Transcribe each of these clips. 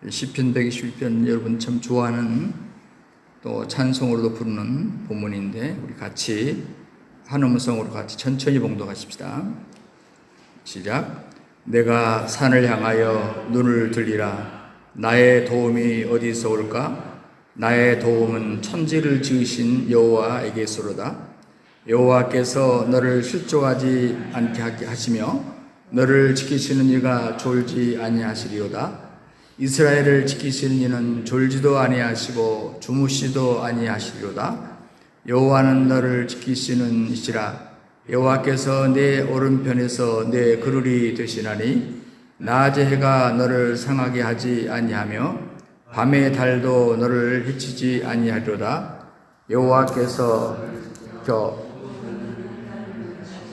시편 121편 여러분 참 좋아하는 또 찬송으로도 부르는 본문인데 우리 같이 한 음성으로 같이 천천히 봉독하십시다. 시작. 내가 산을 향하여 눈을 들리라. 나의 도움이 어디서 올까? 나의 도움은 천지를 지으신 여호와에게서로다. 여호와께서 너를 실족하지 않게 하시며 너를 지키시는 이가 졸지 아니하시리로다. 이스라엘을 지키시는 이는 졸지도 아니하시고 주무시도 아니하시리로다. 여호와는 너를 지키시는 이시라. 여호와께서 내 오른편에서 내 그루리 되시나니 낮의 해가 너를 상하게 하지 아니하며 밤의 달도 너를 해치지 아니하리로다. 여호와께서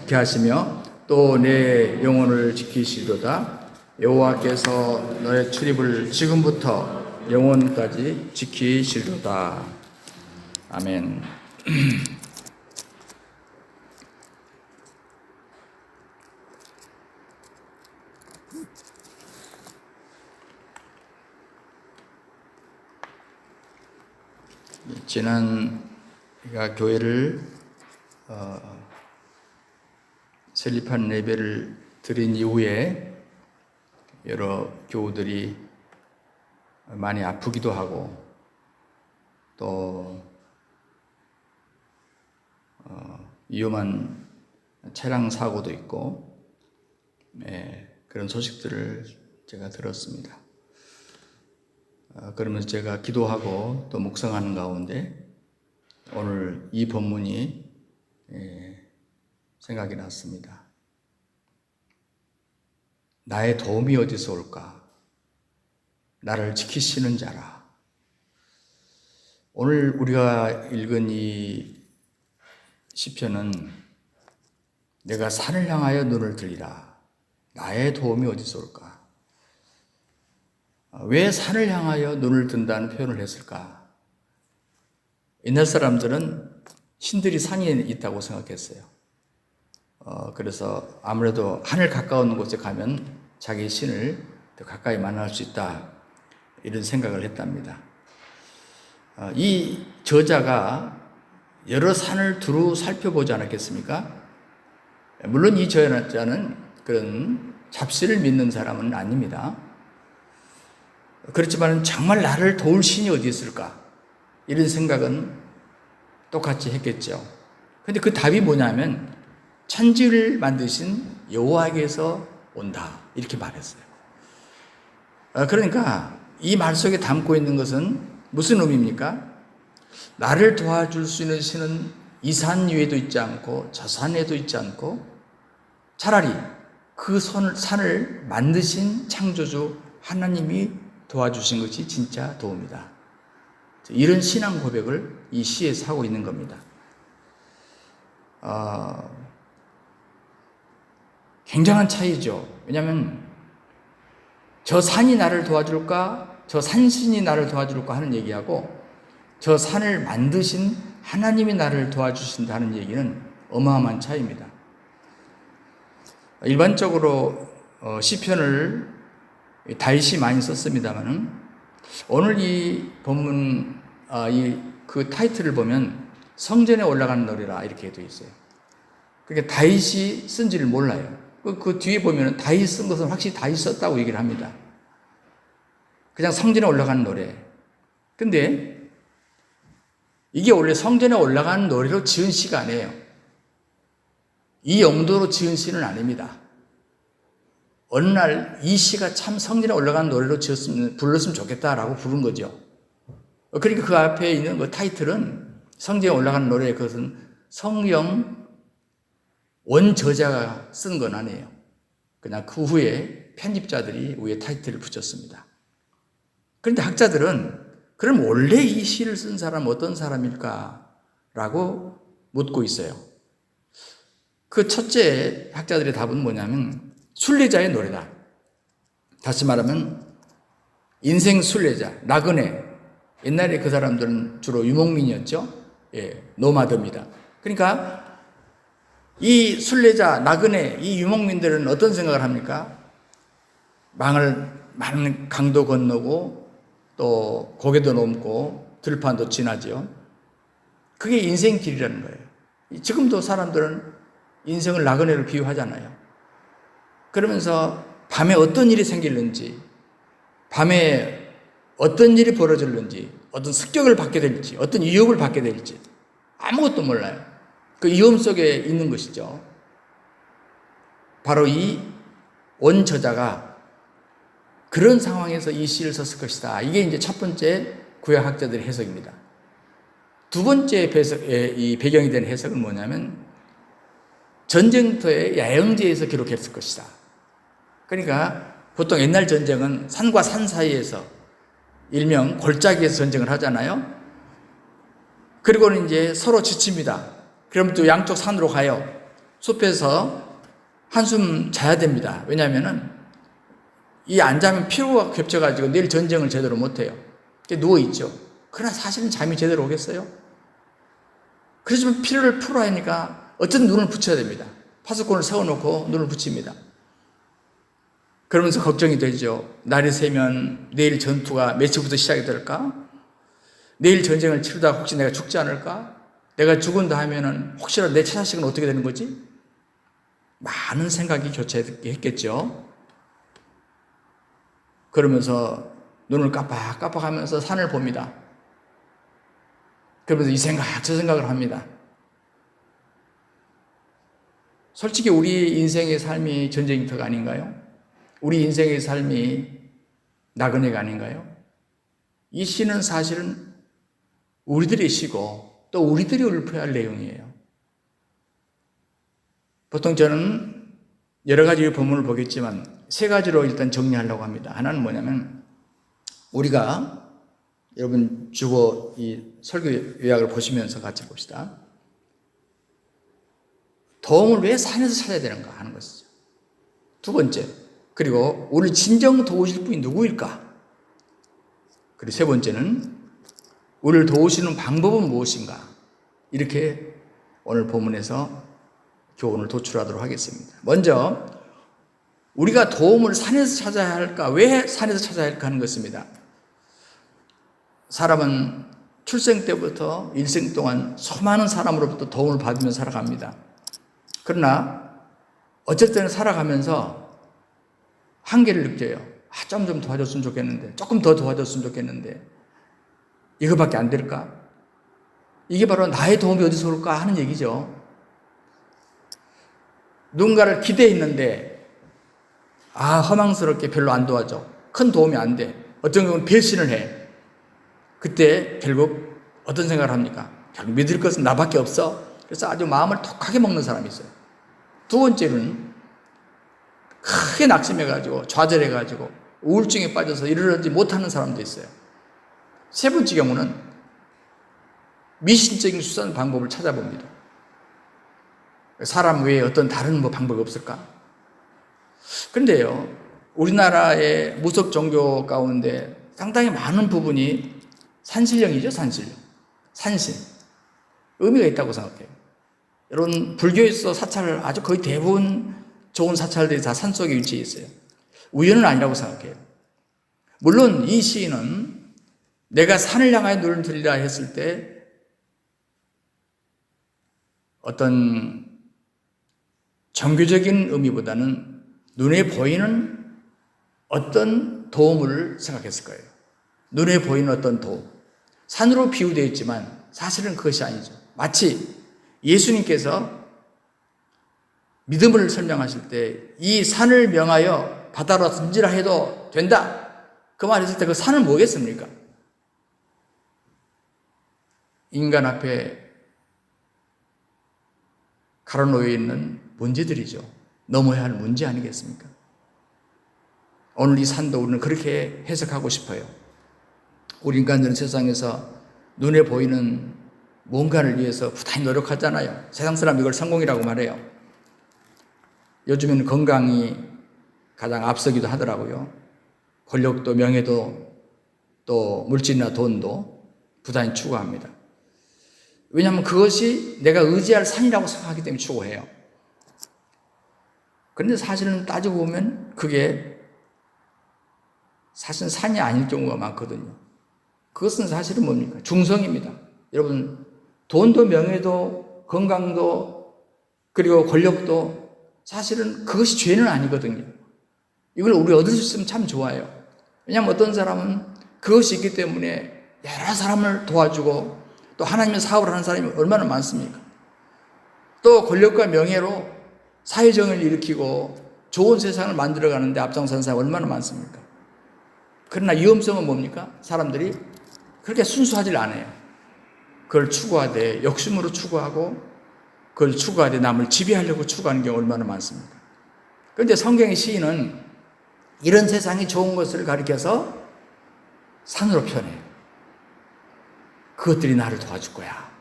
게 하시며 또 내 영혼을 지키시리로다. 여호와께서 너의 출입을 지금부터 영원까지 지키시리로다. 아멘. 지난 교회를 설립한 예배를 드린 이후에 여러 교우들이 많이 아프기도 하고 또 위험한 차량 사고도 있고 그런 소식들을 제가 들었습니다. 그러면서 제가 기도하고 또 묵상하는 가운데 오늘 이 본문이 생각이 났습니다. 나의 도움이 어디서 올까? 나를 지키시는 자라. 오늘 우리가 읽은 이 시편은 내가 산을 향하여 눈을 들리라. 나의 도움이 어디서 올까? 왜 산을 향하여 눈을 든다는 표현을 했을까? 옛날 사람들은 신들이 산에 있다고 생각했어요. 그래서 아무래도 하늘 가까운 곳에 가면 자기 신을 더 가까이 만날 수 있다, 이런 생각을 했답니다. 이 저자가 여러 산을 두루 살펴보지 않았겠습니까? 물론 이 저자는 그런 잡신을 믿는 사람은 아닙니다. 그렇지만 정말 나를 도울 신이 어디 있을까? 이런 생각은 똑같이 했겠죠. 그런데 그 답이 뭐냐면 천지를 만드신 여호와에게서 온다, 이렇게 말했어요. 그러니까 이 말 속에 담고 있는 것은 무슨 의미입니까? 나를 도와줄 수 있는 신은 이 산 위에도 있지 않고 저 산에도 있지 않고 차라리 그 산을 만드신 창조주 하나님이 도와주신 것이 진짜 도움이다. 이런 신앙 고백을 이 시에서 하고 있는 겁니다. 굉장한 차이죠. 왜냐하면 저 산이 나를 도와줄까, 저 산신이 나를 도와줄까 하는 얘기하고 저 산을 만드신 하나님이 나를 도와주신다는 얘기는 어마어마한 차이입니다. 일반적으로 시편을 다윗이 많이 썼습니다만은 오늘 이 본문 그 타이틀을 보면 성전에 올라가는 노래라 이렇게 되어 있어요. 그러니까 다윗이 쓴지를 몰라요. 그 뒤에 보면 다윗 쓴 것은 확실히 다윗 썼다고 얘기를 합니다. 그냥 성전에 올라가는 노래. 근데 이게 원래 성전에 올라가는 노래로 지은 시가 아니에요. 이 용도로 지은 시는 아닙니다. 어느 날 이 시가 참 성전에 올라가는 노래로 불렀으면 좋겠다라고 부른 거죠. 그러니까 그 앞에 있는 그 타이틀은 성전에 올라가는 노래, 그것은 성령 원저자가 쓴 건 아니에요. 그냥 그 후에 편집자들이 위에 타이틀을 붙였습니다. 그런데 학자들은 그럼 원래 이 시를 쓴 사람은 어떤 사람일까라고 묻고 있어요. 그 첫째 학자들의 답은 뭐냐면 순례자의 노래다. 다시 말하면 인생 순례자, 나그네. 옛날에 그 사람들은 주로 유목민이었죠. 노마드입니다. 그러니까 이 순례자, 나그네, 이 유목민들은 어떤 생각을 합니까? 많은 강도 건너고 또 고개도 넘고 들판도 지나죠. 그게 인생 길이라는 거예요. 지금도 사람들은 인생을 나그네로 비유하잖아요. 그러면서 밤에 어떤 일이 생길는지, 밤에 어떤 일이 벌어질는지, 어떤 습격을 받게 될지, 어떤 위협을 받게 될지 아무것도 몰라요. 그 위험 속에 있는 것이죠. 바로 이 원저자가 그런 상황에서 이 시를 썼을 것이다. 이게 이제 첫 번째 구약학자들의 해석입니다. 두 번째 이 배경이 된 해석은 뭐냐면 전쟁터의 야영지에서 기록했을 것이다. 그러니까 보통 옛날 전쟁은 산과 산 사이에서 일명 골짜기에서 전쟁을 하잖아요. 그리고는 이제 서로 지칩니다. 그럼 또 양쪽 산으로 가요. 숲에서 한숨 자야 됩니다. 왜냐하면은 이 안 자면 피로가 겹쳐가지고 내일 전쟁을 제대로 못해요. 누워있죠. 그러나 사실은 잠이 제대로 오겠어요? 그렇지만 피로를 풀어야 하니까 어쨌든 눈을 붙여야 됩니다. 파수꾼을 세워놓고 눈을 붙입니다. 그러면서 걱정이 되죠. 날이 새면 내일 전투가 며칠부터 시작이 될까? 내일 전쟁을 치르다가 혹시 내가 죽지 않을까? 내가 죽은다 하면은 혹시라도 내 처자식은 어떻게 되는 거지? 많은 생각이 교차했겠죠. 그러면서 눈을 깜빡깜빡하면서 산을 봅니다. 그러면서 이 생각 저 생각을 합니다. 솔직히 우리 인생의 삶이 전쟁터가 아닌가요? 우리 인생의 삶이 나그네가 아닌가요? 이 시는 사실은 우리들의 시고 또 우리들이 읊어야 할 내용이에요. 보통 저는 여러 가지 본문을 보겠지만 세 가지로 일단 정리하려고 합니다. 하나는 뭐냐면 우리가 여러분 주보 이 설교 요약을 보시면서 같이 봅시다. 도움을 왜 산에서 찾아야 되는가 하는 것이죠. 두 번째, 그리고 우리 진정 도우실 분이 누구일까? 그리고 세 번째는 우리를 도우시는 방법은 무엇인가? 이렇게 오늘 본문에서 교훈을 도출하도록 하겠습니다. 먼저 우리가 도움을 산에서 찾아야 할까? 왜 산에서 찾아야 할까 하는 것입니다. 사람은 출생 때부터 일생 동안 수많은 사람으로부터 도움을 받으며 살아갑니다. 그러나 어쩔 때는 살아가면서 한계를 느껴요. 좀 도와줬으면 좋겠는데, 조금 더 도와줬으면 좋겠는데 이거밖에 안 될까? 이게 바로 나의 도움이 어디서 올까 하는 얘기죠. 누군가를 기대했는데 허망스럽게 별로 안 도와줘. 큰 도움이 안 돼. 어떤 경우는 배신을 해. 그때 결국 어떤 생각을 합니까? 결국 믿을 것은 나밖에 없어. 그래서 아주 마음을 독하게 먹는 사람이 있어요. 두 번째는 크게 낙심해가지고 좌절해가지고 우울증에 빠져서 이러지 못하는 사람도 있어요. 세 번째 경우는 미신적인 수단 방법을 찾아봅니다. 사람 외에 어떤 다른 방법이 없을까? 그런데요, 우리나라의 무속 종교 가운데 상당히 많은 부분이 산신령이죠, 산신령. 산신. 의미가 있다고 생각해요. 여러분, 불교에서 사찰을 아주 거의 대부분 좋은 사찰들이 다 산속에 위치해 있어요. 우연은 아니라고 생각해요. 물론 이 시인은 내가 산을 향하여 눈을 들리라 했을 때 어떤 종교적인 의미보다는 눈에 보이는 어떤 도움을 생각했을 거예요. 눈에 보이는 어떤 도움. 산으로 비유되어 있지만 사실은 그것이 아니죠. 마치 예수님께서 믿음을 설명하실 때 이 산을 명하여 바다로 던지라 해도 된다. 그 말 했을 때 그 산은 뭐겠습니까? 인간 앞에 가로놓여 있는 문제들이죠. 넘어야 할 문제 아니겠습니까? 오늘 이 산도 우리는 그렇게 해석하고 싶어요. 우리 인간들은 세상에서 눈에 보이는 뭔가를 위해서 부단히 노력하잖아요. 세상 사람 이걸 성공이라고 말해요. 요즘에는 건강이 가장 앞서기도 하더라고요. 권력도 명예도 또 물질이나 돈도 부단히 추구합니다. 왜냐하면 그것이 내가 의지할 산이라고 생각하기 때문에 추구해요. 그런데 사실은 따지고 보면 그게 사실 산이 아닐 경우가 많거든요. 그것은 사실은 뭡니까? 중성입니다. 여러분, 돈도 명예도 건강도 그리고 권력도 사실은 그것이 죄는 아니거든요. 이걸 우리 얻을 수 있으면 참 좋아요. 왜냐하면 어떤 사람은 그것이 있기 때문에 여러 사람을 도와주고 또 하나님의 사업을 하는 사람이 얼마나 많습니까? 또 권력과 명예로 사회정의를 일으키고 좋은 세상을 만들어가는데 앞장선 사람이 얼마나 많습니까? 그러나 위험성은 뭡니까? 사람들이 그렇게 순수하질 않아요. 그걸 추구하되 욕심으로 추구하고 그걸 추구하되 남을 지배하려고 추구하는 게 얼마나 많습니까? 그런데 성경의 시인은 이런 세상이 좋은 것을 가리켜서 산으로 표현해요. 그것들이 나를 도와줄 거야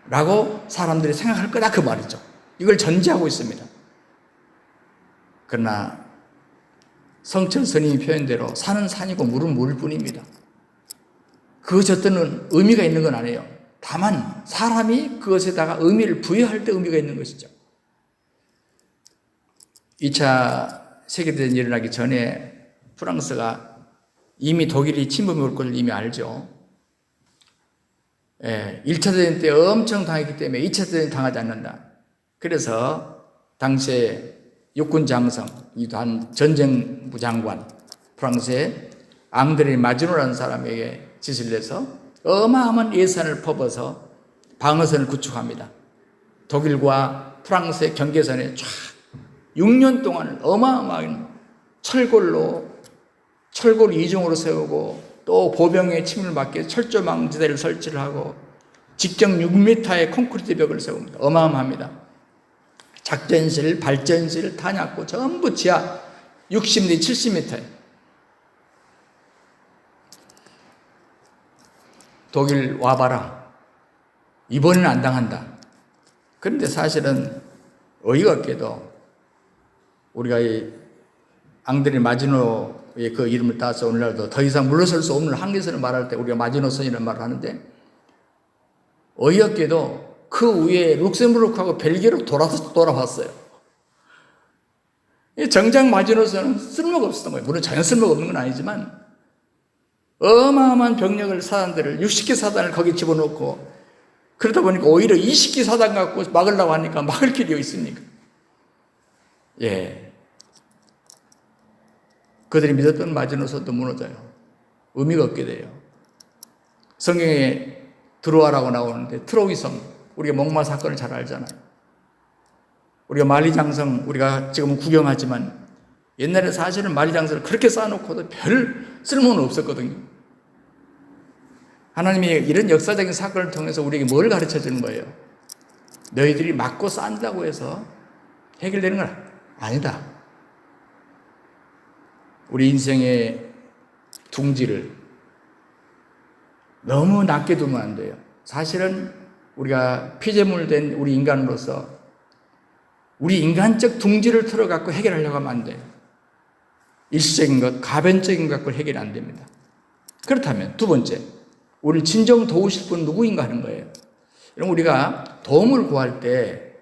라고 사람들이 생각할 거다 그 말이죠. 이걸 전제하고 있습니다. 그러나 성철 스님이 표현대로 산은 산이고 물은 물 뿐입니다. 그것이 어떤 의미가 있는 건 아니에요. 다만 사람이 그것에다가 의미를 부여할 때 의미가 있는 것이죠. 2차 세계대전이 일어나기 전에 프랑스가 이미 독일이 침범해 올 것을 이미 알죠. 1차 대전 때 엄청 당했기 때문에 2차 대전이 당하지 않는다. 그래서 당시에 육군 장성이기도 한 전쟁부 장관 프랑스의 앙드레 마지노라는 사람에게 지시를 해서 어마어마한 예산을 퍼부어서 방어선을 구축합니다. 독일과 프랑스의 경계선에 쫙 6년 동안 어마어마한 철골 이중으로 세우고 또 보병의 침을 막기 위해 철조망지대를 설치를 하고 직경 6m의 콘크리트 벽을 세웁니다. 어마어마합니다. 작전실, 발전실, 탄약고 전부 지하 60m, 70m에 독일 와봐라. 이번에는 안 당한다. 그런데 사실은 어이가 없게도 우리가 이 앙드레 마지노의 그 이름을 따서 오늘날도 더 이상 물러설 수 없는 한계선을 말할 때 우리가 마지노선이라는 말을 하는데 어이없게도 그 위에 룩셈부르크하고 벨기에로 돌아왔어요. 정작 마지노선은 쓸모가 없었던 거예요. 물론 전혀 쓸모가 없는 건 아니지만 어마어마한 병력을 사단들을 60개 사단을 거기 집어넣고 그러다 보니까 오히려 20개 사단 갖고 막으려고 하니까 막을 길이 있습니까? 예. 그들이 믿었던 마지노선도 무너져요. 의미가 없게 돼요. 성경에 드로아라고 나오는데 트로이 섬, 우리가 목마 사건을 잘 알잖아요. 우리가 만리장성 우리가 지금은 구경하지만 옛날에 사실은 만리장성을 그렇게 쌓아놓고도 별 쓸모는 없었거든요. 하나님이 이런 역사적인 사건을 통해서 우리에게 뭘 가르쳐 주는 거예요? 너희들이 막고 쌓는다고 해서 해결되는 건 아니다. 우리 인생의 둥지를 너무 낮게 두면 안 돼요. 사실은 우리가 피조물된 우리 인간으로서 우리 인간적 둥지를 틀어갖고 해결하려고 하면 안 돼요. 일시적인 것, 가변적인 것 갖고 해결이 안 됩니다. 그렇다면 두 번째, 우리를 진정 도우실 분은 누구인가 하는 거예요. 여러분, 우리가 도움을 구할 때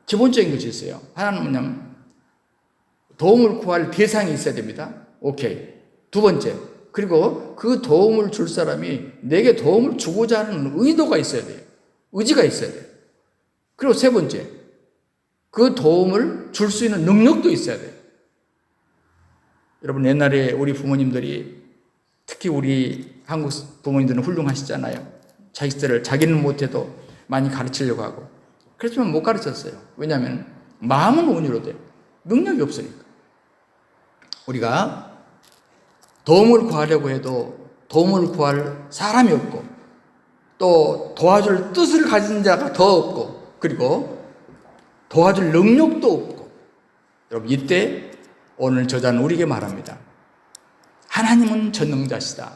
기본적인 것이 있어요. 하나는 뭐냐면 도움을 구할 대상이 있어야 됩니다. 오케이. 두 번째, 그리고 그 도움을 줄 사람이 내게 도움을 주고자 하는 의도가 있어야 돼요. 의지가 있어야 돼요. 그리고 세 번째, 그 도움을 줄 수 있는 능력도 있어야 돼요. 여러분, 옛날에 우리 부모님들이 특히 우리 한국 부모님들은 훌륭하시잖아요. 자식들을 자기는 못해도 많이 가르치려고 하고. 그렇지만 못 가르쳤어요. 왜냐하면 마음은 온유로 돼요. 능력이 없으니까. 우리가 도움을 구하려고 해도 도움을 구할 사람이 없고 또 도와줄 뜻을 가진 자가 더 없고 그리고 도와줄 능력도 없고 여러분 이때 오늘 저자는 우리에게 말합니다. 하나님은 전능자시다.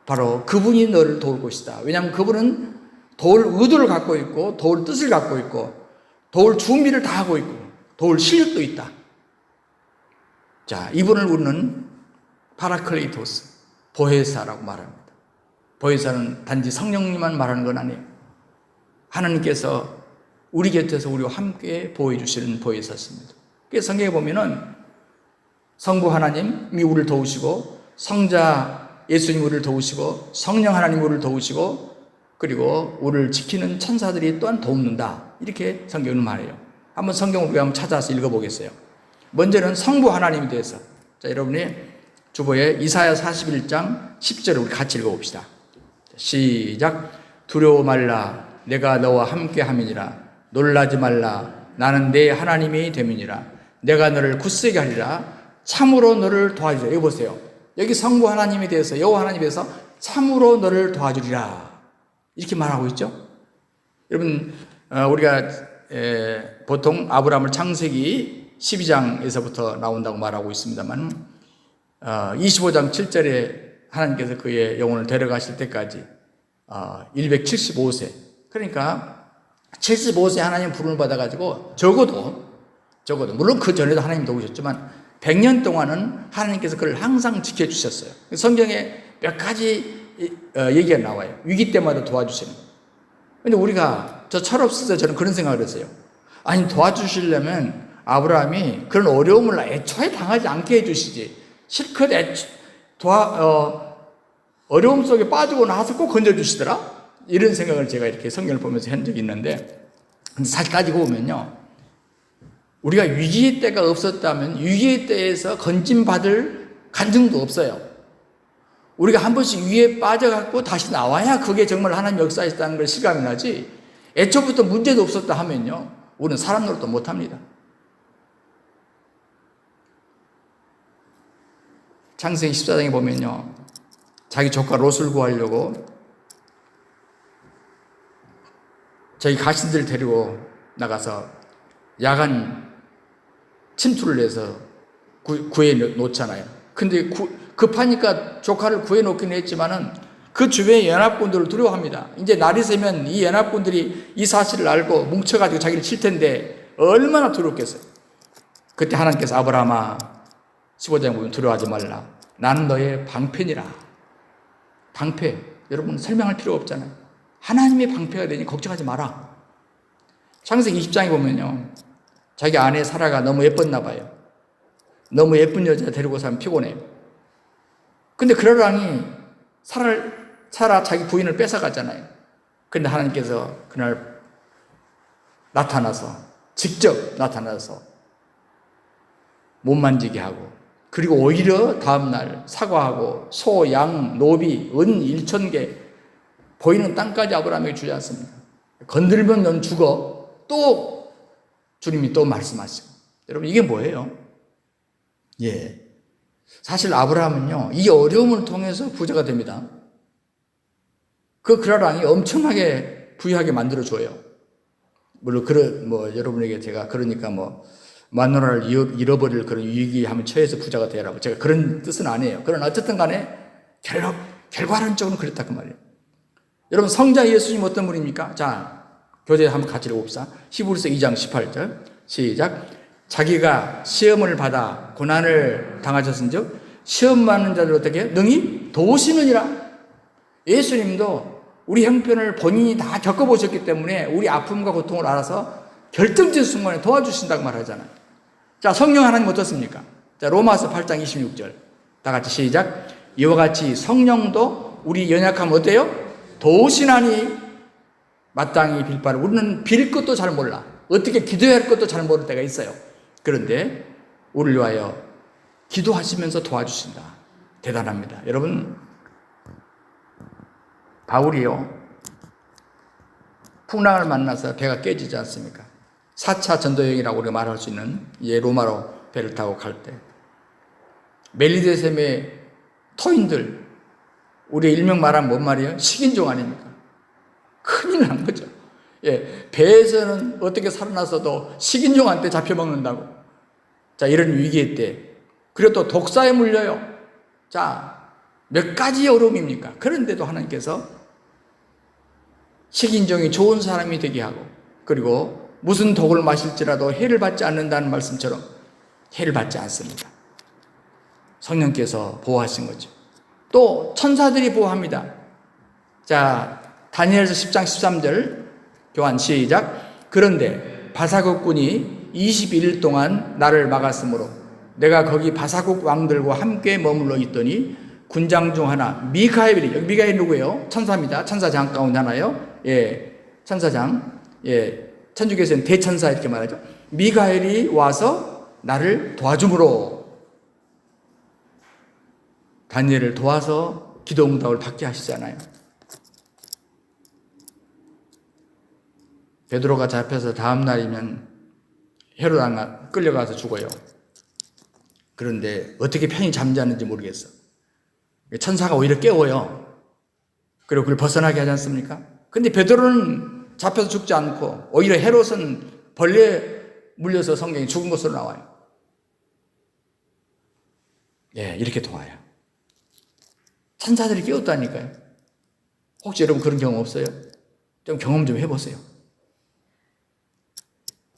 바로 그분이 너를 도울 것이다. 왜냐하면 그분은 도울 의도를 갖고 있고 도울 뜻을 갖고 있고 도울 준비를 다 하고 있고 도울 실력도 있다. 자, 이분을 우리는 파라클레이토스, 보혜사라고 말합니다. 보혜사는 단지 성령님만 말하는 건 아니에요. 하나님께서 우리 곁에서 우리와 함께 보호해 주시는 보혜사십니다. 그래서 성경에 보면은 성부 하나님이 우리를 도우시고, 성자 예수님이 우리를 도우시고, 성령 하나님이 우리를 도우시고, 그리고 우리를 지키는 천사들이 또한 도움는다. 이렇게 성경은 말해요. 한번 성경을 우리가 한번 찾아서 읽어보겠어요. 먼저는 성부 하나님에 대해서. 자, 여러분이 주보에 이사야 41장 10절을 우리 같이 읽어봅시다. 시작. 두려워 말라. 내가 너와 함께 함이니라. 놀라지 말라. 나는 내 하나님이 됨이니라. 내가 너를 굳세게 하리라. 참으로 너를 도와주리라. 여기 보세요. 여기 성부 하나님에 대해서, 여호와 하나님에 대해서 참으로 너를 도와주리라. 이렇게 말하고 있죠. 여러분, 우리가 보통 아브라함을 창세기 12장에서부터 나온다고 말하고 있습니다만 25장 7절에 하나님께서 그의 영혼을 데려가실 때까지 175세, 그러니까 75세 하나님 부름을 받아가지고 적어도 물론 그 전에도 하나님 도우셨지만 100년 동안은 하나님께서 그를 항상 지켜주셨어요. 성경에 몇 가지 얘기가 나와요. 위기 때마다 도와주시는. 근데 우리가 저 철없을 때 저는 그런 생각을 했어요. 아니, 도와주시려면 아브라함이 그런 어려움을 애초에 당하지 않게 해주시지. 실컷 어려움 속에 빠지고 나서 꼭 건져주시더라? 이런 생각을 제가 이렇게 성경을 보면서 한 적이 있는데, 근데 사실 따지고 보면요, 우리가 위기의 때가 없었다면 위기의 때에서 건짐받을 간증도 없어요. 우리가 한 번씩 위기에 빠져갖고 다시 나와야 그게 정말 하나님 역사했다는 걸 실감이 나지, 애초부터 문제도 없었다 하면요, 우리는 사람 노릇도 못합니다. 창세기 14장에 보면요, 자기 조카 롯을 구하려고 자기 가신들을 데리고 나가서 야간 침투를 해서 구해 놓잖아요. 근데 급하니까 조카를 구해 놓긴 했지만은 그 주변의 연합군들을 두려워합니다. 이제 날이 새면 이 연합군들이 이 사실을 알고 뭉쳐가지고 자기를 칠 텐데 얼마나 두렵겠어요. 그때 하나님께서 아브라함아, 15장에 보면 두려워하지 말라. 나는 너의 방패니라. 방패. 여러분 설명할 필요 없잖아요. 하나님의 방패가 되니 걱정하지 마라. 창세기 20장에 보면요, 자기 아내 사라가 너무 예뻤나 봐요. 너무 예쁜 여자 데리고 사면 피곤해요. 근데 그러랑이 사라 자기 부인을 뺏어갔잖아요. 근데 하나님께서 그날 직접 나타나서 못 만지게 하고, 그리고 오히려 다음날 사과하고 소, 양, 노비, 은 1,000개 보이는 땅까지 아브라함에게 주지 않습니다. 건들면 넌 죽어. 또 주님이 또 말씀하시고. 여러분, 이게 뭐예요? 사실 아브라함은요, 이 어려움을 통해서 부자가 됩니다. 그 그라랑이 엄청나게 부유하게 만들어줘요. 물론 여러분에게 제가 그러니까 마누라를 잃어버릴 그런 위기함에 처해서 부자가 되라고 제가 그런 뜻은 아니에요. 그러나 어쨌든 간에 결과론적으로 그랬다 그 말이에요. 여러분, 성자 예수님 어떤 분입니까? 자, 교재 한번 같이 읽어봅시다. 히브리서 2장 18절 시작. 자기가 시험을 받아 고난을 당하셨은즉 시험 받는 자들 어떻게 해요? 능히 도우시느니라. 예수님도 우리 형편을 본인이 다 겪어보셨기 때문에 우리 아픔과 고통을 알아서 결정적 순간에 도와주신다고 말하잖아요. 자, 성령 하나님 어떻습니까? 자, 로마서 8장 26절 다 같이 시작. 이와 같이 성령도 우리 연약함 어때요? 도우시나니 마땅히 빌 바를. 우리는 빌 것도 잘 몰라. 어떻게 기도해야 할 것도 잘 모를 때가 있어요. 그런데 우리를 위하여 기도하시면서 도와주신다. 대단합니다. 여러분, 바울이요, 풍랑을 만나서 배가 깨지지 않습니까? 4차 전도여행이라고 우리가 말할 수 있는 로마로 배를 타고 갈 때 멜리데셈의 토인들, 우리 일명 말하면 뭔 말이에요? 식인종 아닙니까? 큰일 난 거죠. 배에서는 어떻게 살아났어도 식인종한테 잡혀먹는다고. 자, 이런 위기의 때, 그리고 또 독사에 물려요. 자, 몇 가지 어려움입니까? 그런데도 하나님께서 식인종이 좋은 사람이 되게 하고, 그리고 무슨 독을 마실지라도 해를 받지 않는다는 말씀처럼 해를 받지 않습니다. 성령께서 보호하신 거죠. 또 천사들이 보호합니다. 자, 다니엘서 10장 13절 교환 시작. 그런데 바사국군이 21일 동안 나를 막았으므로 내가 거기 바사국 왕들과 함께 머물러 있더니 군장 중 하나 미가엘이, 여기 미가엘 누구예요? 천사입니다. 천사장 가운데 하나요. 예, 천사장. 예, 천주교에서는 대천사 이렇게 말하죠. 미가엘이 와서 나를 도와줌으로 다니엘을 도와서 기도 응답을 받게 하시잖아요. 베드로가 잡혀서 다음 날이면 헤로당 끌려가서 죽어요. 그런데 어떻게 편히 잠자는지 모르겠어. 천사가 오히려 깨워요. 그리고 그걸 벗어나게 하지 않습니까? 근데 베드로는 잡혀서 죽지 않고 오히려 헤롯은 벌레에 물려서 성경이 죽은 것으로 나와요. 예, 이렇게 도와요. 천사들이 깨웠다니까요. 혹시 여러분 그런 경험 없어요? 좀 경험 좀 해보세요.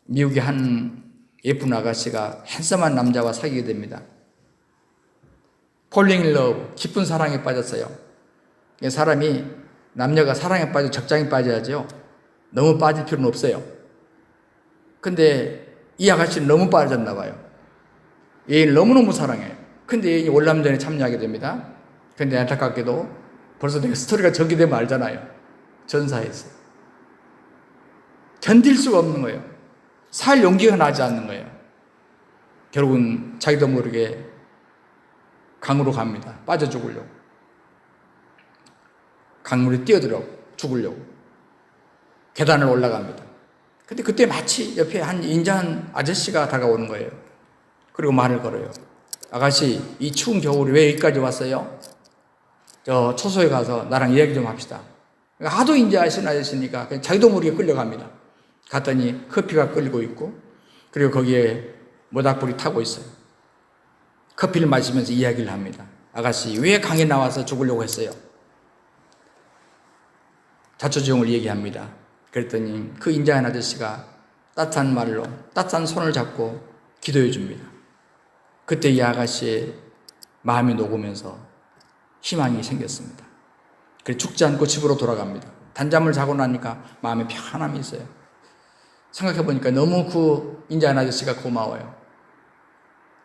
미국의 한 예쁜 아가씨가 핸섬한 남자와 사귀게 됩니다. 폴링 인 러브, 깊은 사랑에 빠졌어요. 사람이, 남녀가 사랑에 빠져 적당히 빠져야죠. 너무 빠질 필요는 없어요. 근데 이 아가씨는 너무 빠졌나 봐요. 얘를 너무너무 사랑해요. 근데 얘는 월남전에 참여하게 됩니다. 근데 안타깝게도 벌써 내가 스토리가 전개되면 알잖아요. 전사했어요. 견딜 수가 없는 거예요. 살 용기가 나지 않는 거예요. 결국은 자기도 모르게 강으로 갑니다. 빠져 죽으려고. 강물에 뛰어들어 죽으려고. 계단을 올라갑니다. 근데 그때 마치 옆에 한 인자한 아저씨가 다가오는 거예요. 그리고 말을 걸어요. 아가씨, 이 추운 겨울에 왜 여기까지 왔어요? 저 초소에 가서 나랑 이야기 좀 합시다. 하도 인자하신 아저씨니까 자기도 모르게 끌려갑니다. 갔더니 커피가 끓고 있고, 그리고 거기에 모닥불이 타고 있어요. 커피를 마시면서 이야기를 합니다. 아가씨, 왜 강에 나와서 죽으려고 했어요? 자초지종을 얘기합니다. 그랬더니 그 인자한 아저씨가 따뜻한 말로 따뜻한 손을 잡고 기도해 줍니다. 그때 이 아가씨의 마음이 녹으면서 희망이 생겼습니다. 그래서 죽지 않고 집으로 돌아갑니다. 단잠을 자고 나니까 마음에 편함이 있어요. 생각해보니까 너무 그 인자한 아저씨가 고마워요.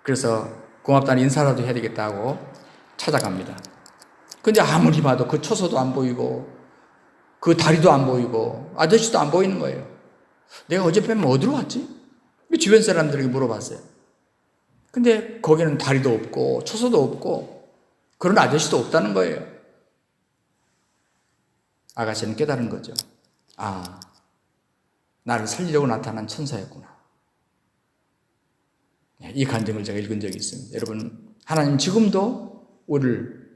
그래서 고맙다는 인사라도 해야 되겠다고 찾아갑니다. 근데 아무리 봐도 그 초소도 안 보이고 그 다리도 안 보이고 아저씨도 안 보이는 거예요. 내가 어젯밤에 어디로 왔지? 주변 사람들에게 물어봤어요. 근데 거기는 다리도 없고 초소도 없고 그런 아저씨도 없다는 거예요. 아가씨는 깨달은 거죠. 아, 나를 살리려고 나타난 천사였구나. 이 간증을 제가 읽은 적이 있습니다. 여러분, 하나님 지금도 우리를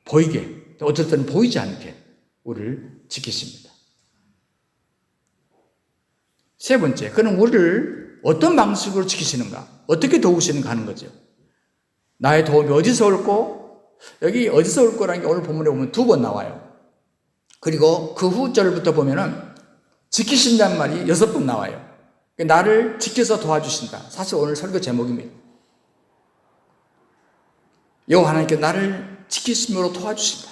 보이게, 어쩔 때는 보이지 않게 우리를 지키십니다. 세 번째, 그는 우리를 어떤 방식으로 지키시는가, 어떻게 도우시는가 하는 거죠. 나의 도움이 어디서 올고, 여기 어디서 올 거라는 게 오늘 본문에 보면 2번 나와요. 그리고 그 후 절부터 보면은 지키신다는 말이 6번 나와요. 나를 지켜서 도와주신다. 사실 오늘 설교 제목입니다. 여호와 하나님께 나를 지키심으로 도와주신다.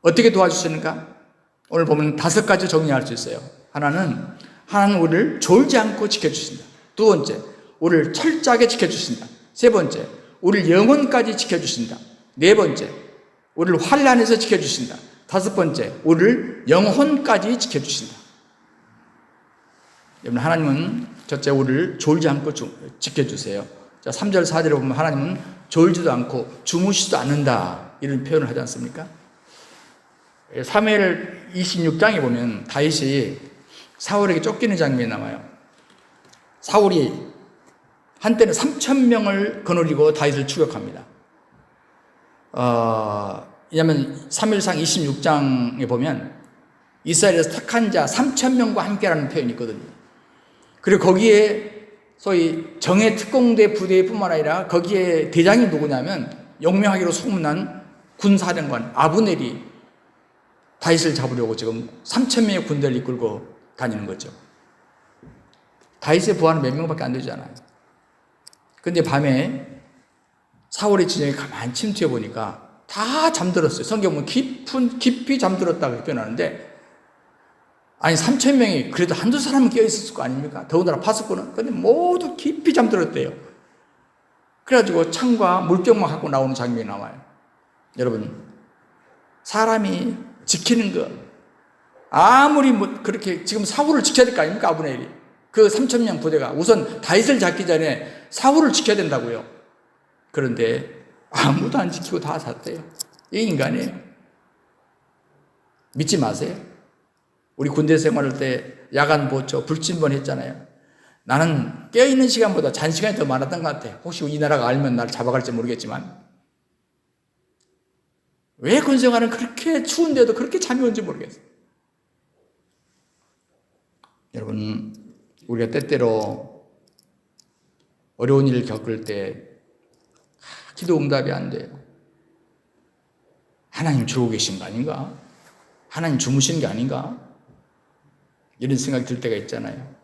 어떻게 도와주시는가? 오늘 보면 5가지 정리할 수 있어요. 하나는 우리를 졸지 않고 지켜주신다. 2번째, 우리를 철저하게 지켜주신다. 3번째, 우리를 영혼까지 지켜주신다. 4번째, 우리를 환난에서 지켜주신다. 5번째, 우리를 영혼까지 지켜주신다. 여러분, 하나님은 첫째 우리를 졸지 않고 지켜주세요. 자, 3절 4절에 보면 하나님은 졸지도 않고 주무시지도 않는다, 이런 표현을 하지 않습니까? 사무엘 26장에 보면 다윗이 사울에게 쫓기는 장면이 나와요. 사울이 한때는 3,000명을 거느리고 다윗을 추격합니다. 왜냐하면 사무엘상 26장에 보면 이스라엘에서 택한 자 3,000명과 함께라는 표현이 있거든요. 그리고 거기에 소위 정예 특공대 부대뿐만 아니라 거기에 대장이 누구냐면 용맹하기로 소문난 군사령관 아브넬이 다윗을 잡으려고 지금 3,000명의 군대를 이끌고 다니는 거죠. 다윗의 부하는 몇 명밖에 안 되잖아요. 근데 밤에 사울의 진영에 가만히 침투해 보니까 다 잠들었어요. 성경 보면 깊이 잠들었다 그렇게 표현하는데, 아니 3,000명이 그래도 한두 사람은 깨어있었을 거 아닙니까? 더군다나 파수꾼은. 근데 모두 깊이 잠들었대요. 그래가지고 창과 물병만 갖고 나오는 장면이 나와요. 여러분, 사람이 지키는 것, 아무리 그렇게 지금 사울을 지켜야 될 거 아닙니까? 아브넬이. 그 3,000명 부대가 우선 다윗을 잡기 전에 사울을 지켜야 된다고요. 그런데 아무도 안 지키고 다 샀대요. 이게 인간이에요. 믿지 마세요. 우리 군대 생활할 때 야간 보초, 불침번 했잖아요. 나는 깨어있는 시간보다 잔 시간이 더 많았던 것 같아. 혹시 이 나라가 알면 날 잡아갈지 모르겠지만. 왜 군생활은 그렇게 추운데도 그렇게 잠이 오는지 모르겠어요. 여러분, 우리가 때때로 어려운 일을 겪을 때 기도 응답이 안 돼요. 하나님 주고 계신 거 아닌가? 하나님 주무시는 게 아닌가? 이런 생각이 들 때가 있잖아요.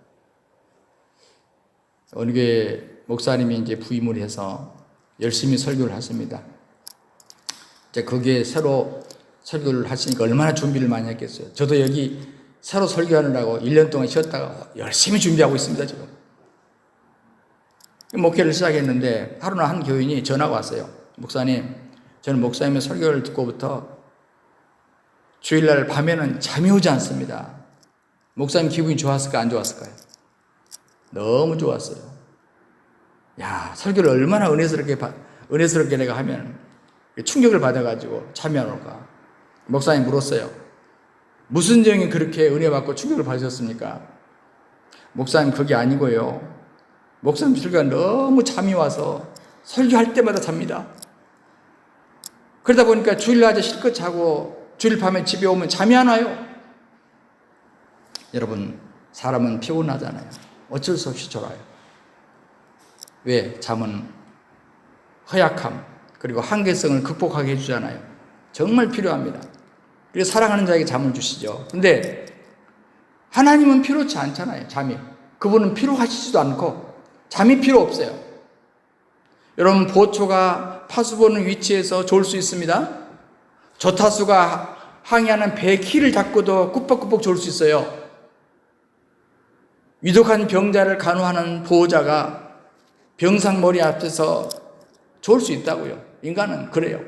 어느 교회 목사님이 이제 부임을 해서 열심히 설교를 하십니다. 이제 거기에 새로 설교를 하시니까 얼마나 준비를 많이 했겠어요. 저도 여기 새로 설교하느라고 1년 동안 쉬었다가 열심히 준비하고 있습니다, 지금. 목회를 시작했는데 하루나 한 교인이 전화가 왔어요. 목사님, 저는 목사님의 설교를 듣고부터 주일날 밤에는 잠이 오지 않습니다. 목사님 기분이 좋았을까, 안 좋았을까요? 너무 좋았어요. 야, 설교를 얼마나 은혜스럽게 내가 하면 충격을 받아가지고 잠이 안 올까. 목사님 물었어요. 무슨 점이 그렇게 은혜 받고 충격을 받으셨습니까? 목사님, 그게 아니고요. 목사님 설교가 너무 잠이 와서 설교할 때마다 잡니다. 그러다 보니까 주일날에 실컷 자고 주일 밤에 집에 오면 잠이 안 와요. 여러분, 사람은 피곤하잖아요. 어쩔 수 없이 졸아요. 왜? 잠은 허약함 그리고 한계성을 극복하게 해주잖아요. 정말 필요합니다. 그래서 사랑하는 자에게 잠을 주시죠. 근데 하나님은 필요치 않잖아요. 잠이. 그분은 필요하시지도 않고 잠이 필요 없어요. 여러분, 보초가 파수보는 위치에서 졸 수 있습니다. 조타수가 항해하는 배 키를 잡고도 꾸벅꾸벅 졸 수 있어요. 위독한 병자를 간호하는 보호자가 병상 머리 앞에서 졸 수 있다고요. 인간은 그래요.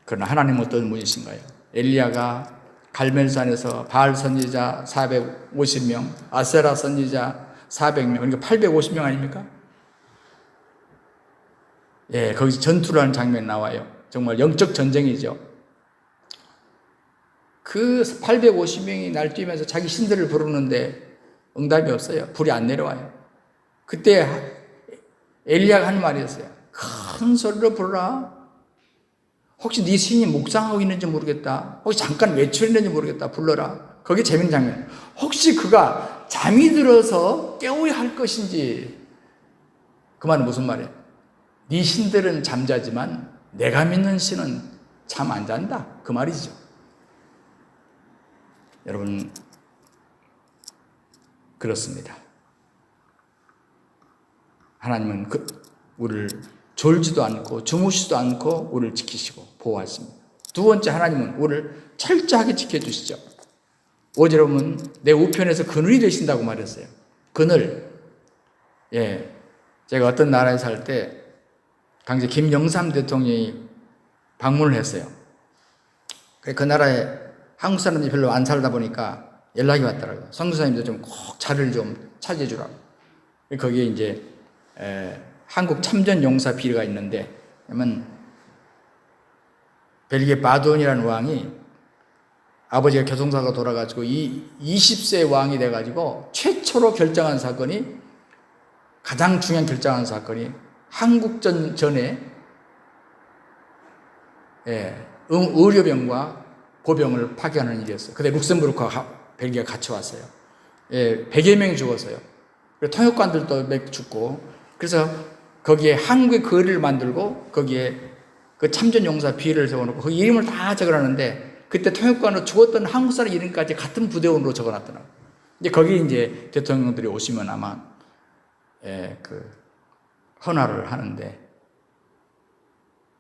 그러나 하나님은 어떤 분이신가요? 엘리야가 갈멜산에서 바알 선지자 450명, 아세라 선지자 400명, 그러니까 850명 아닙니까? 예, 거기서 전투를 하는 장면이 나와요. 정말 영적 전쟁이죠. 그 850명이 날뛰면서 자기 신들을 부르는데 응답이 없어요. 불이 안 내려와요. 그때 엘리야가 한 말이었어요. 큰 소리로 부르라. 혹시 네 신이 묵상하고 있는지 모르겠다. 혹시 잠깐 외출했는지 모르겠다. 불러라. 거기 재밌는 장면. 혹시 그가 잠이 들어서 깨워야 할 것인지. 그 말은 무슨 말이에요? 네 신들은 잠자지만 내가 믿는 신은 잠 안 잔다. 그 말이죠. 여러분, 그렇습니다. 하나님은 우리를 졸지도 않고 주무시지도 않고 우리를 지키시고 보호하십니다. 두 번째, 하나님은 우리를 철저하게 지켜주시죠. 5절에 보면 내 우편에서 그늘이 되신다고 말했어요. 그늘. 예, 제가 어떤 나라에 살 때 당시 김영삼 대통령이 방문을 했어요. 그 나라에 한국 사람들이 별로 안 살다 보니까 연락이 왔더라고요. 선교사님도 좀 꼭 자리를 좀 차지해 주라고. 거기에 이제 한국 참전 용사 비례가 있는데, 그러면 벨기에 바돈이라는 왕이 아버지가 교통사고가 돌아가지고 20세 왕이 돼가지고 최초로 결정한 사건이, 가장 중요한 결정한 사건이 한국전 전에 의료병과 보병을 파견하는 일이었어요. 그때 룩셈부르크와 벨기에가 같이 왔어요. 100여 명이 죽었어요. 통역관들도 몇 죽고, 그래서 거기에 한국의 거리를 만들고 거기에 그 참전용사 비를 적어놓고 그 이름을 다 적어놨는데, 그때 통역관으로 죽었던 한국 사람 이름까지 같은 부대원으로 적어놨더라고요. 이제 거기 이제 대통령들이 오시면 아마 그 헌화를 하는데,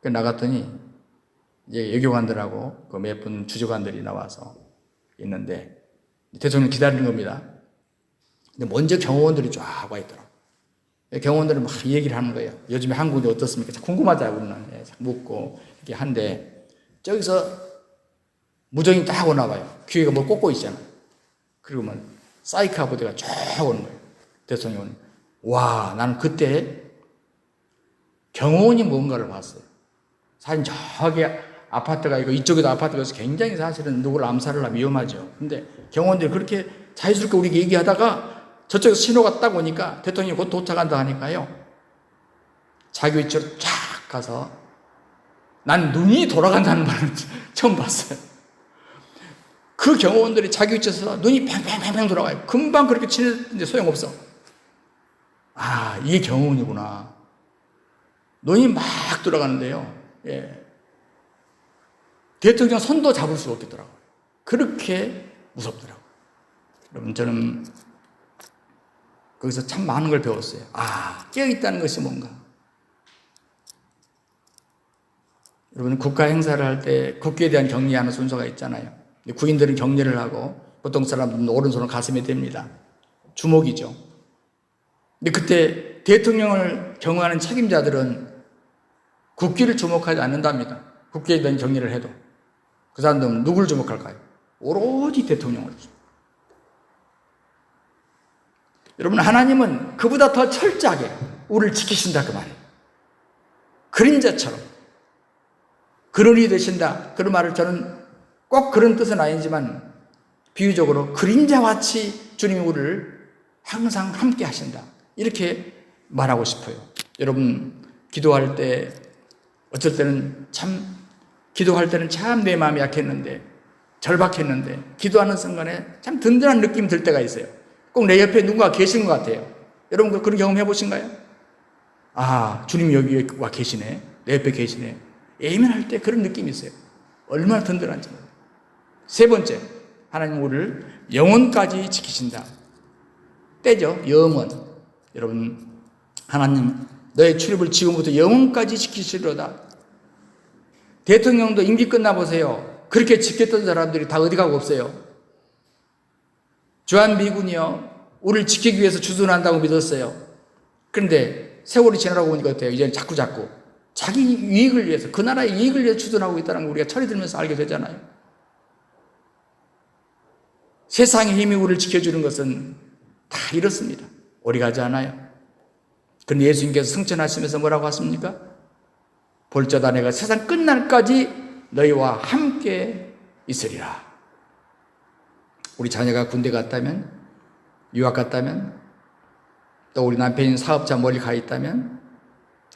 그 나갔더니 이제 외교관들하고 그 몇 분 주조관들이 나와서 있는데 대통령 기다리는 겁니다. 근데 먼저 경호원들이 쫙 와 있더라고요. 경호원들은 막 얘기를 하는 거예요. 요즘에 한국이 어떻습니까? 궁금하다고 우리는 묻고 이렇게 한데 저기서 무정이 딱 오나 봐요. 귀에가 뭐 꽂고 있잖아. 그리고 뭐 사이카 부대가 쫙 오는 거예요. 대통령은. 와, 나는 그때 경호원이 뭔가를 봤어요. 사실 저기 아파트가 있고 이쪽에도 아파트가 있어서 굉장히 사실은 누구를 암살을 하면 위험하죠. 근데 경호원들이 그렇게 자유스럽게 우리에게 얘기하다가 저쪽에서 신호가 딱 오니까 대통령이 곧 도착한다 하니까요. 자기 위치로 쫙 가서 난 눈이 돌아간다는 말을 처음 봤어요. 그 경호원들이 자기 위치에서 눈이 팽팽팽팽 돌아가요. 금방 그렇게 치는데 소용없어. 아, 이게 경호원이구나. 눈이 막 돌아가는데요. 예. 대통령 손도 잡을 수 없겠더라고요. 그렇게 무섭더라고요. 여러분, 저는 거기서 참 많은 걸 배웠어요. 아, 깨어있다는 것이 뭔가. 여러분, 국가 행사를 할 때 국기에 대한 격려하는 순서가 있잖아요. 군인들은 격려를 하고 보통 사람들은 오른손을 가슴에 댑니다. 주목이죠. 근데 그때 대통령을 경호하는 책임자들은 국기를 주목하지 않는답니다. 국기에 대한 격려를 해도. 그 사람들은 누구를 주목할까요? 오로지 대통령을. 여러분, 하나님은 그보다 더 철저하게 우리를 지키신다 그 말이에요. 그림자처럼 그런이 되신다. 그런 말을 저는 꼭 그런 뜻은 아니지만 비유적으로 그림자같이 주님이 우리를 항상 함께 하신다. 이렇게 말하고 싶어요. 여러분, 기도할 때 어쩔 때는 참 내 마음이 약했는데 절박했는데 기도하는 순간에 참 든든한 느낌이 들 때가 있어요. 꼭 내 옆에 누군가 계시는 것 같아요. 여러분 그런 경험 해보신가요? 아, 주님이 여기 와 계시네. 내 옆에 계시네. 예민할 때 그런 느낌이 있어요. 얼마나 든든한지. 세 번째, 하나님 우리를 영원까지 지키신다. 때죠. 영원. 여러분, 하나님 너의 출입을 지금부터 영원까지 지키시려다. 대통령도 임기 끝나보세요. 그렇게 지켰던 사람들이 다 어디 가고 없어요. 주한미군이요, 우리를 지키기 위해서 주둔한다고 믿었어요. 그런데 세월이 지나라고 보니까 어때요? 이제는 자꾸 자기 이익을 위해서, 그 나라의 이익을 위해서 주둔하고 있다는 걸 우리가 철이 들면서 알게 되잖아요. 세상의 힘이 우리를 지켜주는 것은 다 이렇습니다. 오래 가지 않아요. 그런데 예수님께서 승천하시면서 뭐라고 하십니까? 볼자다 내가 세상 끝날까지 너희와 함께 있으리라. 우리 자녀가 군대 갔다면, 유학 갔다면, 또 우리 남편이 사업자 멀리 가 있다면,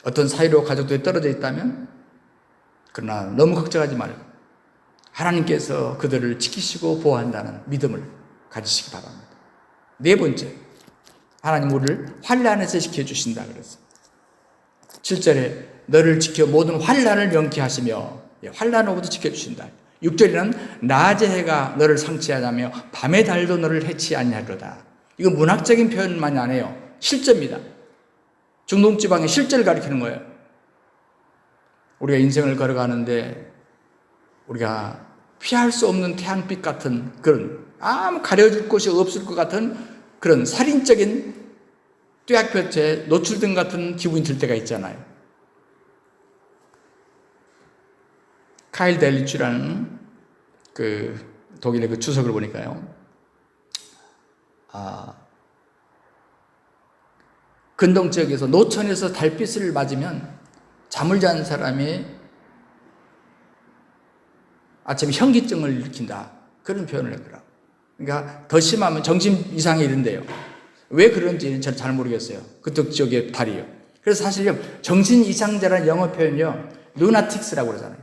어떤 사이로 가족들이 떨어져 있다면, 그러나 너무 걱정하지 말고 하나님께서 그들을 지키시고 보호한다는 믿음을 가지시기 바랍니다. 네 번째, 하나님 우리를 환난에서 지켜주신다 그랬어요. 7절에 너를 지켜 모든 환난을 명쾌하시며, 환난으로부터 지켜주신다. 6절에는 낮의 해가 너를 상치하자며 밤의 달도 너를 해치 아니하리로다. 이거 문학적인 표현만이 아니에요. 실제입니다. 중동지방의 실제를 가리키는 거예요. 우리가 인생을 걸어가는데 우리가 피할 수 없는 태양빛 같은 그런, 아무 가려질 곳이 없을 것 같은 그런 살인적인 뙤약볕에 노출된 같은 기분이 들 때가 있잖아요. 카일 델리츠라는 그 독일의 그 주석을 보니까요, 근동 지역에서 노천에서 달빛을 맞으면 잠을 자는 사람이 아침에 현기증을 일으킨다. 그런 표현을 했더라고요. 그러니까 더 심하면 정신 이상이 이른대요. 왜 그런지는 잘 모르겠어요. 그쪽 지역의 달이요. 그래서 사실요, 정신 이상자라는 영어 표현이요, 루나틱스라고 그러잖아요.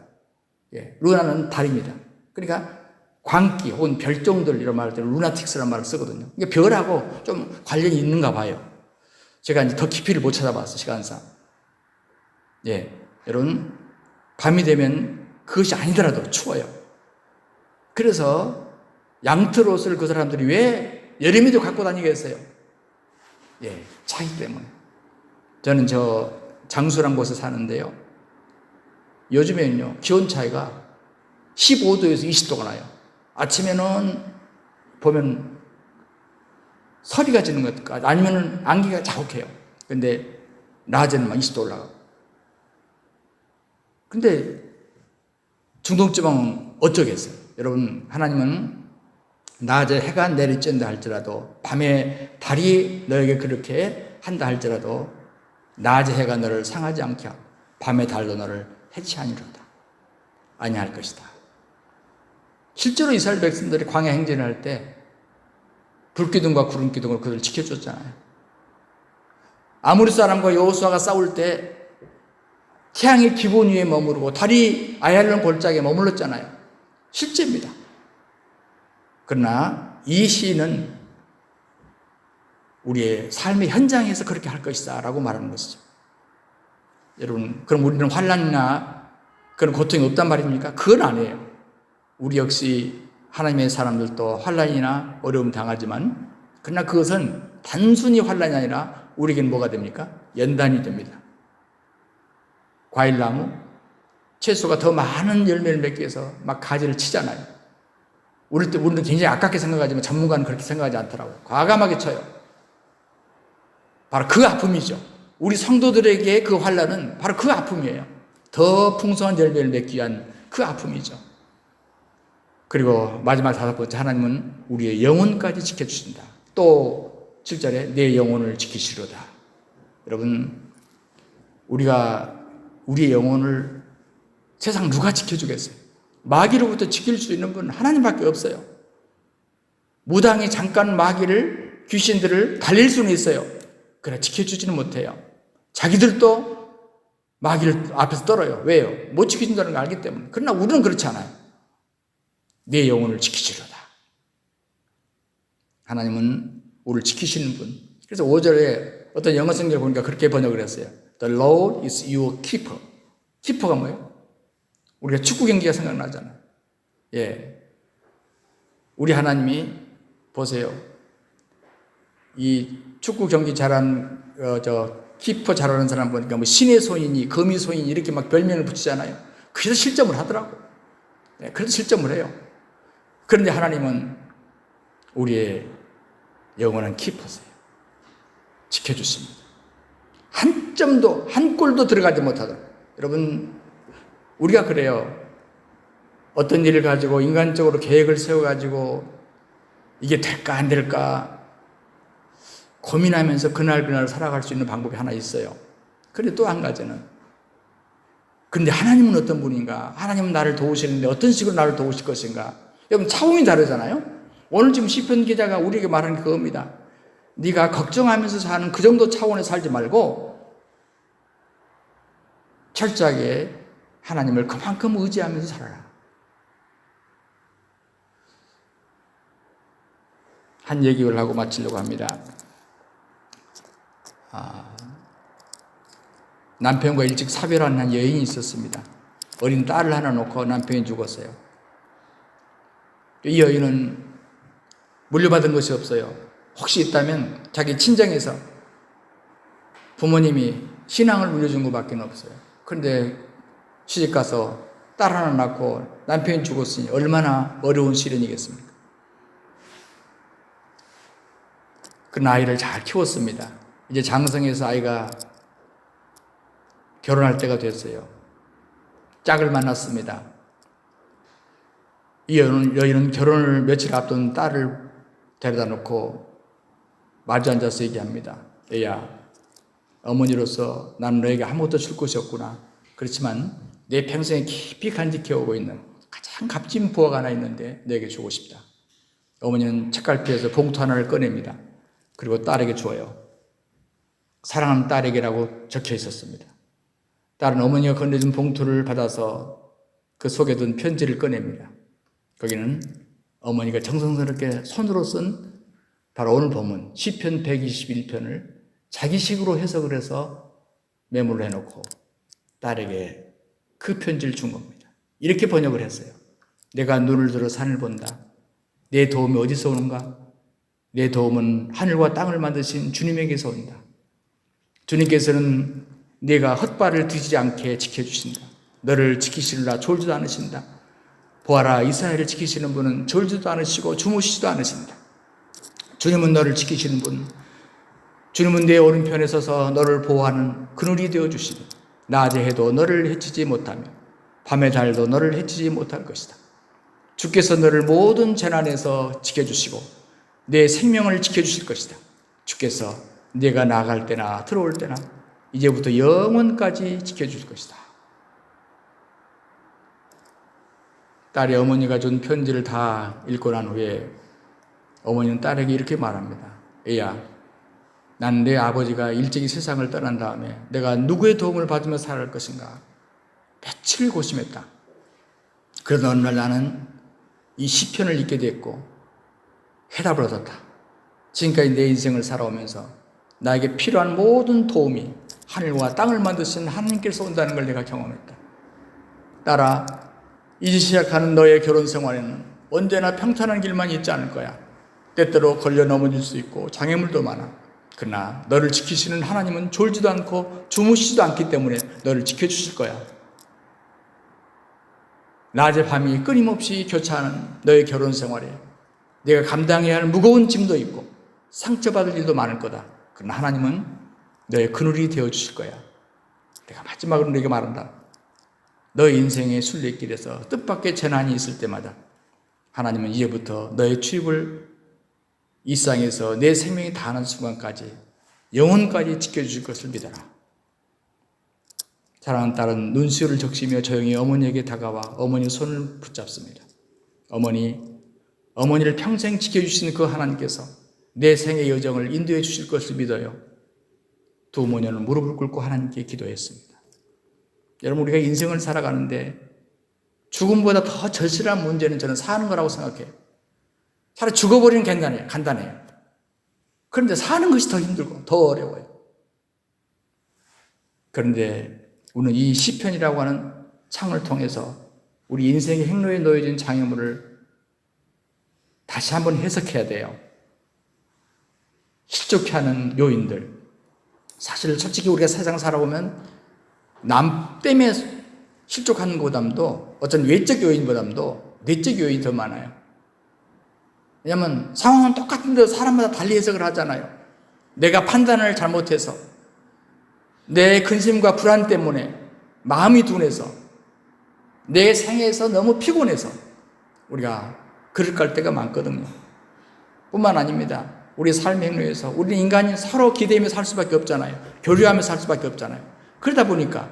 예, 루나는 달입니다. 그러니까 광기 혹은 별종들 이런 말할 때 루나틱스라는 말을 쓰거든요. 이게 별하고 좀 관련이 있는가 봐요. 제가 이제 더 깊이를 못 찾아봤어요, 시간상. 예, 여러분, 밤이 되면 그것이 아니더라도 추워요. 그래서 양털 옷을 그 사람들이 왜 여름에도 갖고 다니겠어요? 예, 차이 때문에. 저는 저 장수란 곳에 사는데요, 요즘에는요, 기온 차이가 15도에서 20도가 나요. 아침에는 보면 서리가 지는 것 같고, 아니면 안개가 자욱해요. 근데 낮에는 막 20도 올라가고. 근데 중동지방은 어쩌겠어요? 여러분, 하나님은 낮에 해가 내리쬐다 할지라도 밤에 달이 너에게 그렇게 한다 할지라도 낮에 해가 너를 상하지 않게 하고 밤에 달도 너를 해치하니로다. 아니할 것이다. 실제로 이스라엘 백성들이 광야 행진을 할 때 불기둥과 구름기둥으로 그들을 지켜줬잖아요. 아모리 사람과 여호수아가 싸울 때 태양이 기본 위에 머무르고 달이 아얄론 골짜기에 머물렀잖아요. 실제입니다. 그러나 이 시인은 우리의 삶의 현장에서 그렇게 할 것이다 라고 말하는 것이죠. 여러분, 그럼 우리는 환난이나 그런 고통이 없단 말입니까? 그건 아니에요. 우리 역시 하나님의 사람들도 환난이나 어려움 당하지만, 그러나 그것은 단순히 환난이 아니라 우리에게는 뭐가 됩니까? 연단이 됩니다. 과일나무, 채소가 더 많은 열매를 맺기 위해서 막 가지를 치잖아요. 우리는 굉장히 아깝게 생각하지만 전문가는 그렇게 생각하지 않더라고요. 과감하게 쳐요. 바로 그 아픔이죠. 우리 성도들에게 그 환난은 바로 그 아픔이에요. 더 풍성한 열매를 맺기 위한 그 아픔이죠. 그리고 마지막 5번째, 하나님은 우리의 영혼까지 지켜주신다. 또 7절에 내 영혼을 지키시로다. 여러분, 우리가 우리의 영혼을 세상 누가 지켜주겠어요? 마귀로부터 지킬 수 있는 분은 하나님밖에 없어요. 무당이 잠깐 마귀를, 귀신들을 달릴 수는 있어요. 그러나 지켜주지는 못해요. 자기들도 마귀를 앞에서 떨어요. 왜요? 못 지켜준다는 걸 알기 때문에. 그러나 우리는 그렇지 않아요. 내 영혼을 지키시로다. 하나님은 우리를 지키시는 분. 그래서 5절에 어떤 영어 성경을 보니까 그렇게 번역을 했어요. The Lord is your keeper. 키퍼가 뭐예요? 우리가 축구 경기가 생각나잖아요. 예. 우리 하나님이 보세요. 이 축구 경기 잘하는, 키퍼 잘하는 사람 보니까 뭐 신의 소인이, 금의 소인이 이렇게 막 별명을 붙이잖아요. 그래서 실점을 하더라고. 예, 그래서 실점을 해요. 그런데 하나님은 우리의 영원한 키퍼세요. 지켜주십니다. 한 점도, 한 골도 들어가지 못하도록. 여러분, 우리가 그래요. 어떤 일을 가지고 인간적으로 계획을 세워가지고 이게 될까 안 될까 고민하면서 그날 살아갈 수 있는 방법이 하나 있어요. 그런데 또 한 가지는, 그런데 하나님은 어떤 분인가? 하나님은 나를 도우시는데 어떤 식으로 나를 도우실 것인가? 여러분, 차원이 다르잖아요. 오늘 지금 시편 기자가 우리에게 말하는 게 그겁니다. 네가 걱정하면서 사는 그 정도 차원에 살지 말고 철저하게 하나님을 그만큼 의지하면서 살아라. 한 얘기를 하고 마치려고 합니다. 남편과 일찍 사별한 한 여인이 있었습니다. 어린 딸을 하나 놓고 남편이 죽었어요. 이 여인은 물려받은 것이 없어요. 혹시 있다면 자기 친정에서 부모님이 신앙을 물려준 것밖에 없어요. 그런데 시집가서 딸 하나 낳고 남편이 죽었으니 얼마나 어려운 시련이겠습니까? 그 아이를 잘 키웠습니다. 이제 장성해서 아이가 결혼할 때가 됐어요. 짝을 만났습니다. 이 여인은 결혼을 며칠 앞둔 딸을 데려다 놓고 마주 앉아서 얘기합니다. 얘야, 어머니로서 나는 너에게 아무것도 줄 것이 없구나. 그렇지만 내 평생에 깊이 간직해오고 있는 가장 값진 부화가 하나 있는데 너에게 주고 싶다. 어머니는 책갈피에서 봉투 하나를 꺼냅니다. 그리고 딸에게 주어요. 사랑하는 딸에게라고 적혀 있었습니다. 딸은 어머니가 건네준 봉투를 받아서 그 속에 둔 편지를 꺼냅니다. 거기는 어머니가 정성스럽게 손으로 쓴 바로 오늘 본문 시편 121편을 자기식으로 해석을 해서 메모를 해놓고 딸에게 그 편지를 준 겁니다. 이렇게 번역을 했어요. 내가 눈을 들어 산을 본다. 내 도움이 어디서 오는가? 내 도움은 하늘과 땅을 만드신 주님에게서 온다. 주님께서는 네가 헛발을 뒤지지 않게 지켜주신다. 너를 지키시느라 졸지도 않으신다. 보아라, 이스라엘을 지키시는 분은 졸지도 않으시고 주무시지도 않으신다. 주님은 너를 지키시는 분, 주님은 내 오른편에 서서 너를 보호하는 그늘이 되어주시니 낮에 해도 너를 해치지 못하며 밤의 달도 너를 해치지 못할 것이다. 주께서 너를 모든 재난에서 지켜주시고 내 생명을 지켜주실 것이다. 주께서 네가 나갈 때나 들어올 때나 이제부터 영원까지 지켜줄 것이다. 딸이 어머니가 준 편지를 다 읽고 난 후에 어머니는 딸에게 이렇게 말합니다. 애야, 난 내 아버지가 일찍이 세상을 떠난 다음에 내가 누구의 도움을 받으며 살아갈 것인가 며칠 고심했다. 그러다 어느 날 나는 이 시편을 읽게 됐고 해답을 얻었다. 지금까지 내 인생을 살아오면서 나에게 필요한 모든 도움이 하늘과 땅을 만드신 하나님께서 온다는 걸 내가 경험했다. 딸아, 이제 시작하는 너의 결혼 생활에는 언제나 평탄한 길만 있지 않을 거야. 때때로 걸려 넘어질 수 있고 장애물도 많아. 그러나 너를 지키시는 하나님은 졸지도 않고 주무시지도 않기 때문에 너를 지켜주실 거야. 낮에 밤이 끊임없이 교차하는 너의 결혼 생활에 네가 감당해야 할 무거운 짐도 있고 상처받을 일도 많을 거다. 그러나 하나님은 너의 그늘이 되어주실 거야. 내가 마지막으로 너에게 말한다. 너의 인생의 순례길에서 뜻밖의 재난이 있을 때마다 하나님은 이제부터 너의 출입을 이 세상에서 내 생명이 다하는 순간까지 영혼까지 지켜주실 것을 믿어라. 사랑하는 딸은 눈시울을 적시며 조용히 어머니에게 다가와 어머니 손을 붙잡습니다. 어머니를 평생 지켜주시는 그 하나님께서 내 생의 여정을 인도해 주실 것을 믿어요. 두 모녀는 무릎을 꿇고 하나님께 기도했습니다. 여러분, 우리가 인생을 살아가는데 죽음보다 더 절실한 문제는 저는 사는 거라고 생각해요. 차라리 죽어버리는 간단해요. 그런데 사는 것이 더 힘들고 더 어려워요. 그런데 우리는 이 시편이라고 하는 창을 통해서 우리 인생의 행로에 놓여진 장애물을 다시 한번 해석해야 돼요. 실족해 하는 요인들. 사실 솔직히 우리가 세상 살아보면 남 때문에 실족하는 것보다도 어떤 외적 요인보다도 내적 요인이 더 많아요. 왜냐하면 상황은 똑같은데 사람마다 달리 해석을 하잖아요. 내가 판단을 잘못해서 내 근심과 불안 때문에 마음이 둔해서 내 생애에서 너무 피곤해서 우리가 그럴 갈 때가 많거든요. 뿐만 아닙니다. 우리 삶의 행로에서 우리는 인간이 서로 기대며 살 수밖에 없잖아요. 교류하며 살 수밖에 없잖아요. 그러다 보니까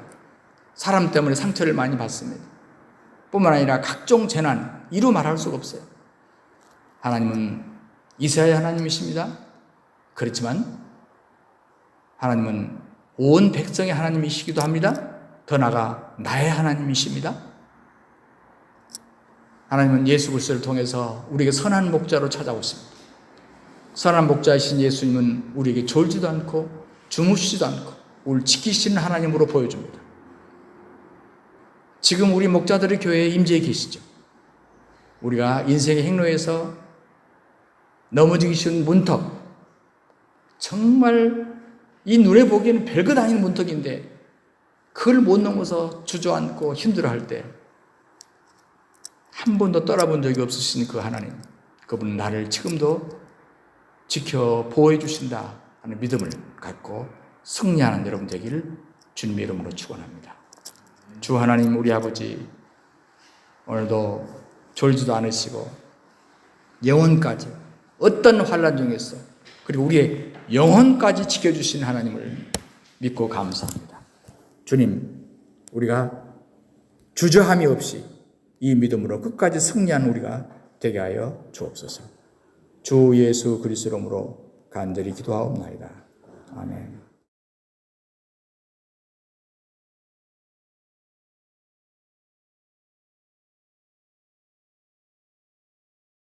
사람 때문에 상처를 많이 받습니다. 뿐만 아니라 각종 재난, 이루 말할 수가 없어요. 하나님은 이스라엘 하나님이십니다. 그렇지만 하나님은 온 백성의 하나님이시기도 합니다. 더 나아가 나의 하나님이십니다. 하나님은 예수 그리스도를 통해서 우리에게 선한 목자로 찾아오십니다. 선한 목자이신 예수님은 우리에게 졸지도 않고 주무시지도 않고 우리를 지키시는 하나님으로 보여줍니다. 지금 우리 목자들의 교회에 임재해 계시죠. 우리가 인생의 행로에서 넘어지기 쉬운 문턱, 정말 이 눈에 보기에는 별것 아닌 문턱인데 그걸 못 넘어서 주저앉고 힘들어할 때 한 번도 떠나본 적이 없으신 그 하나님, 그분은 나를 지금도 지켜 보호해 주신다 하는 믿음을 갖고 승리하는 여러분 되기를 주님의 이름으로 축원합니다. 주 하나님, 우리 아버지, 오늘도 졸지도 않으시고 영혼까지 어떤 환난 중에서 그리고 우리의 영혼까지 지켜주신 하나님을 믿고 감사합니다. 주님, 우리가 주저함이 없이 이 믿음으로 끝까지 승리하는 우리가 되게 하여 주옵소서. 주 예수 그리스도 이름으로 간절히 기도하옵나이다. 아멘.